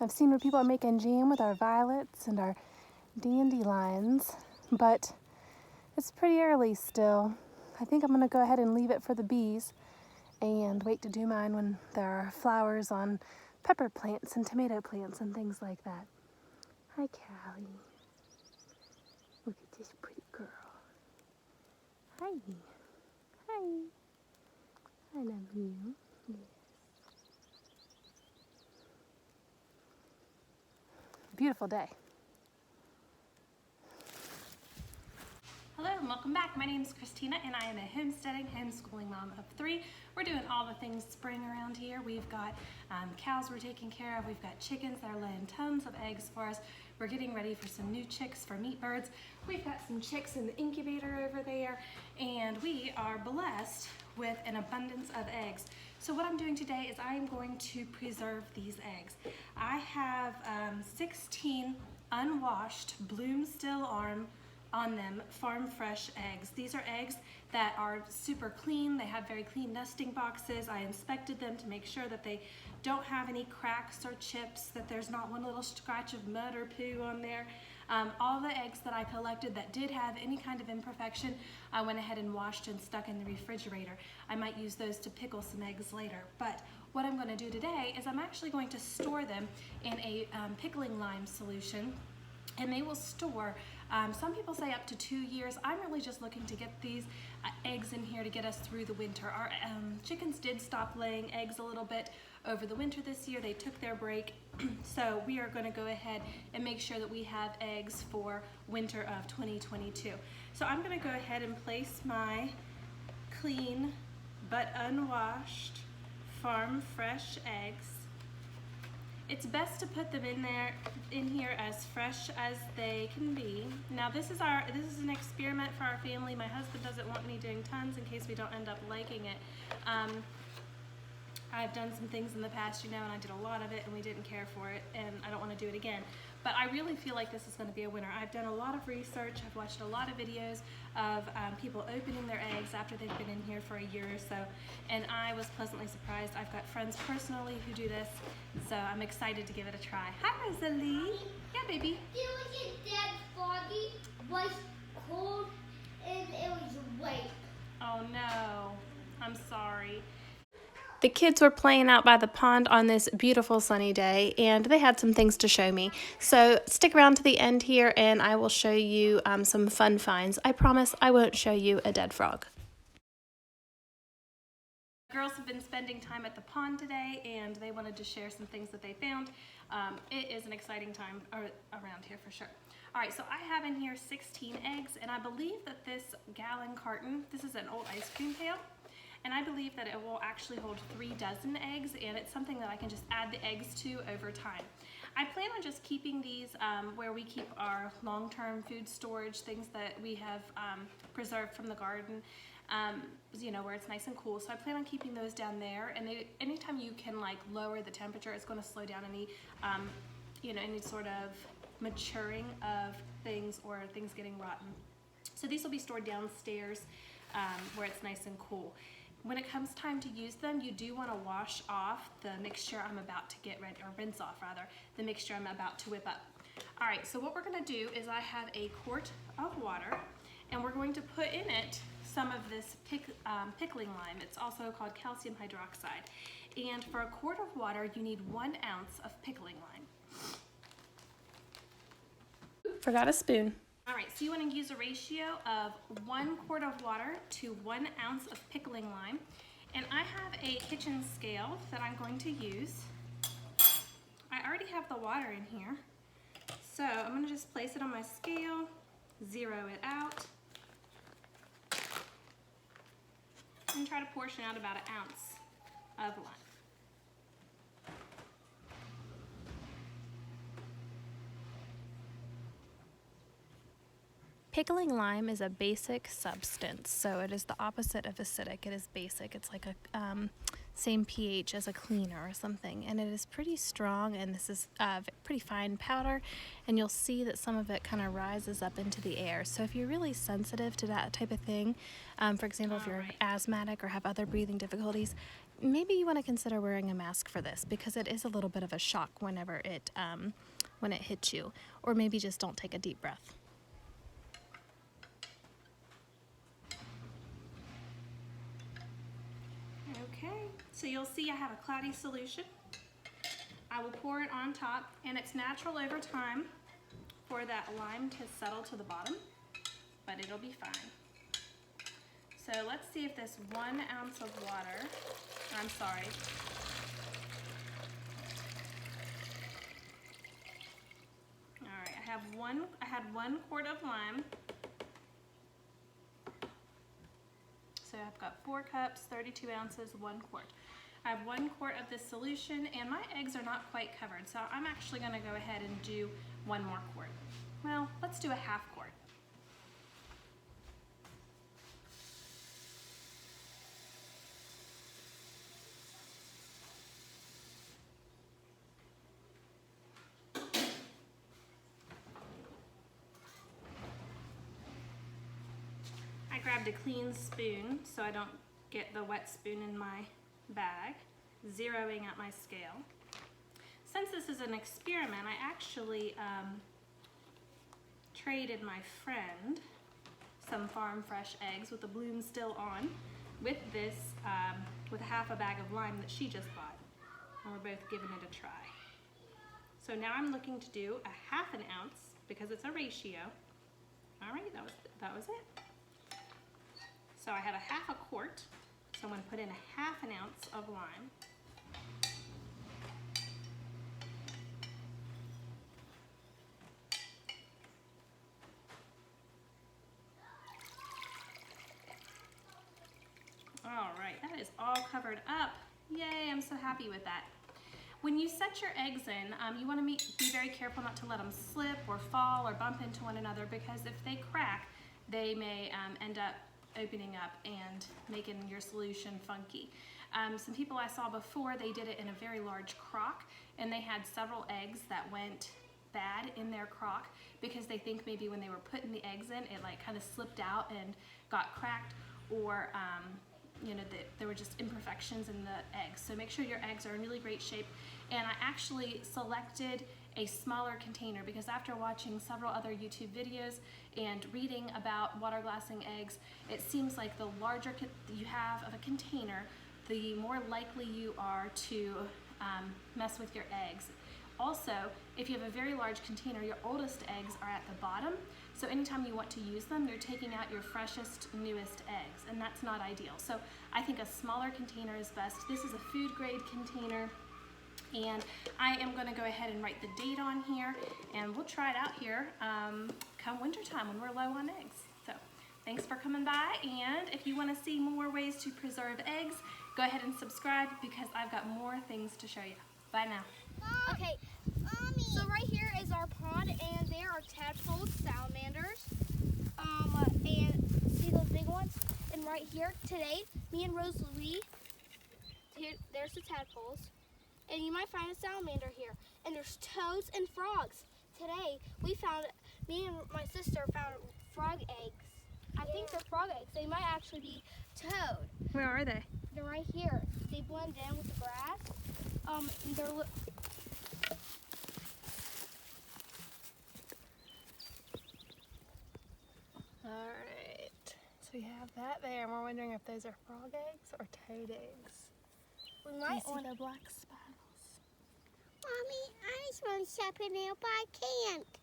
I've seen where people are making jam with our violets and our dandelions, but it's pretty early still. I think I'm gonna go ahead and leave it for the bees and wait to do mine when there are flowers on pepper plants and tomato plants and things like that. Hi, Callie. Look at this pretty girl. Hi. Hi. I love you. Yes. Beautiful day. Hello and welcome back. My name is Christina and I am a homesteading, homeschooling mom of 3. We're doing all the things spring around here. We've got cows we're taking care of. We've got chickens that are laying tons of eggs for us. We're getting ready for some new chicks for meat birds. We've got some chicks in the incubator over there, and we are blessed with an abundance of eggs. So what I'm doing today is I am going to preserve these eggs. I have 16 unwashed bloom still on them farm fresh eggs. These are eggs that are super clean. They have very clean nesting boxes. I inspected them to make sure that they don't have any cracks or chips, that there's not one little scratch of mud or poo on there. All the eggs that I collected that did have any kind of imperfection, I went ahead and washed and stuck in the refrigerator. I might use those to pickle some eggs later. But what I'm going to do today is I'm actually going to store them in a pickling lime solution, and they will store, some people say up to 2 years. I'm really just looking to get these eggs in here to get us through the winter. Our chickens did stop laying eggs a little bit over the winter this year. They took their break. So we are going to go ahead and make sure that we have eggs for winter of 2022. So I'm going to go ahead and place my clean but unwashed farm fresh eggs. It's best to put them in here as fresh as they can be. Now this is an experiment for our family. My husband doesn't want me doing tons in case we don't end up liking it. I've done some things in the past, you know, and I did a lot of it and we didn't care for it, and I don't want to do it again. But I really feel like this is going to be a winner. I've done a lot of research. I've watched a lot of videos of people opening their eggs after they've been in here for a year or so, and I was pleasantly surprised. I've got friends personally who do this, so I'm excited to give it a try. Hi, Rosalie. Yeah, baby. It was dead foggy, was cold, and it was white. Oh no, I'm sorry. The kids were playing out by the pond on this beautiful sunny day, and they had some things to show me. So stick around to the end here and I will show you some fun finds. I promise I won't show you a dead frog. Girls have been spending time at the pond today and they wanted to share some things that they found. It is an exciting time around here for sure. All right, so I have in here 16 eggs, and I believe that this gallon carton, this is an old ice cream pail, and I believe that it will actually hold 3 dozen eggs, and it's something that I can just add the eggs to over time. I plan on just keeping these where we keep our long-term food storage, things that we have preserved from the garden, you know, where it's nice and cool. So I plan on keeping those down there, and anytime you can like lower the temperature, it's going to slow down any, you know, any sort of maturing of things or things getting rotten. So these will be stored downstairs where it's nice and cool. When it comes time to use them, you do want to wash off the mixture I'm about to get ready, or rinse off rather, the mixture I'm about to whip up. All right, so what we're going to do is I have a quart of water, and we're going to put in it some of this pickling lime. It's also called calcium hydroxide. And for a quart of water, you need 1 ounce of pickling lime. Forgot a spoon. All right, so you want to use a ratio of 1 quart of water to 1 ounce of pickling lime. And I have a kitchen scale that I'm going to use. I already have the water in here. So I'm going to just place it on my scale, zero it out, and try to portion out about 1 ounce of lime. Pickling lime is a basic substance, so it is the opposite of acidic. It is basic. It's like a same pH as a cleaner or something, and it is pretty strong, and this is pretty fine powder, and you'll see that some of it kind of rises up into the air. So if you're really sensitive to that type of thing, for example, if you're asthmatic or have other breathing difficulties, maybe you want to consider wearing a mask for this, because it is a little bit of a shock whenever it when it hits you, or maybe just don't take a deep breath. Okay, so you'll see I have a cloudy solution. I will pour it on top, and it's natural over time for that lime to settle to the bottom, but it'll be fine. So let's see if this 1 ounce of water, I'm sorry, all right, I had 1 quart of lime. So I've got 4 cups, 32 ounces, 1 quart. I have 1 quart of this solution, and my eggs are not quite covered, so I'm actually going to go ahead and do 1 more quart. Well, let's do a half quart. I grabbed a clean spoon so I don't get the wet spoon in my bag, zeroing out my scale. Since this is an experiment, I actually traded my friend some farm fresh eggs with the bloom still on with this, with half a bag of lime that she just bought. And we're both giving it a try. So now I'm looking to do a ½ ounce because it's a ratio. All right, that was it. So I have a ½ quart, so I'm going to put in a ½ ounce of lime. All right, that is all covered up. Yay, I'm so happy with that. When you set your eggs in, you want to be very careful not to let them slip or fall or bump into one another, because if they crack, they may end up opening up and making your solution funky. Some people I saw before, they did it in a very large crock, and they had several eggs that went bad in their crock because they think maybe when they were putting the eggs in, it like kind of slipped out and got cracked, or you know, there were just imperfections in the eggs. So make sure your eggs are in really great shape. And I actually selected a smaller container because after watching several other YouTube videos and reading about water glassing eggs, it seems like the larger you have of a container, the more likely you are to mess with your eggs. Also, if you have a very large container, your oldest eggs are at the bottom, so anytime you want to use them, you're taking out your freshest, newest eggs, and that's not ideal. So I think a smaller container is best. This is a food grade container, and I am going to go ahead and write the date on here, and we'll try it out here come winter time when we're low on eggs. So thanks for coming by, and if you want to see more ways to preserve eggs, go ahead and subscribe because I've got more things to show you. Bye now. Okay, Mommy. So right here is our pond, and there are tadpoles, salamanders, and see those big ones? And right here, today, me and Rose Louie, there's the tadpoles, and you might find a salamander here. And there's toads and frogs. Today, me and my sister found frog eggs. I think they're frog eggs. They might actually be toad. Where are they? They're right here. They blend in with the grass. They're Alright, so we have that there, and we're wondering if those are frog eggs or toad eggs. we Do you might see want the black spirals? Mommy, I just want to step in there, but I can't.